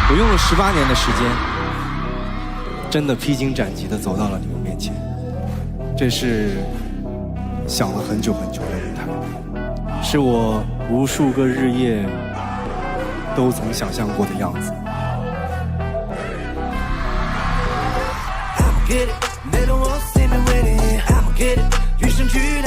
我用了18年的时间，真的披荆斩棘地走到了你们面前。这是想了很久很久的舞台，是我无数个日夜都曾想象过的样子。Get it，没等我 see me with it，I'ma get it，与生俱来。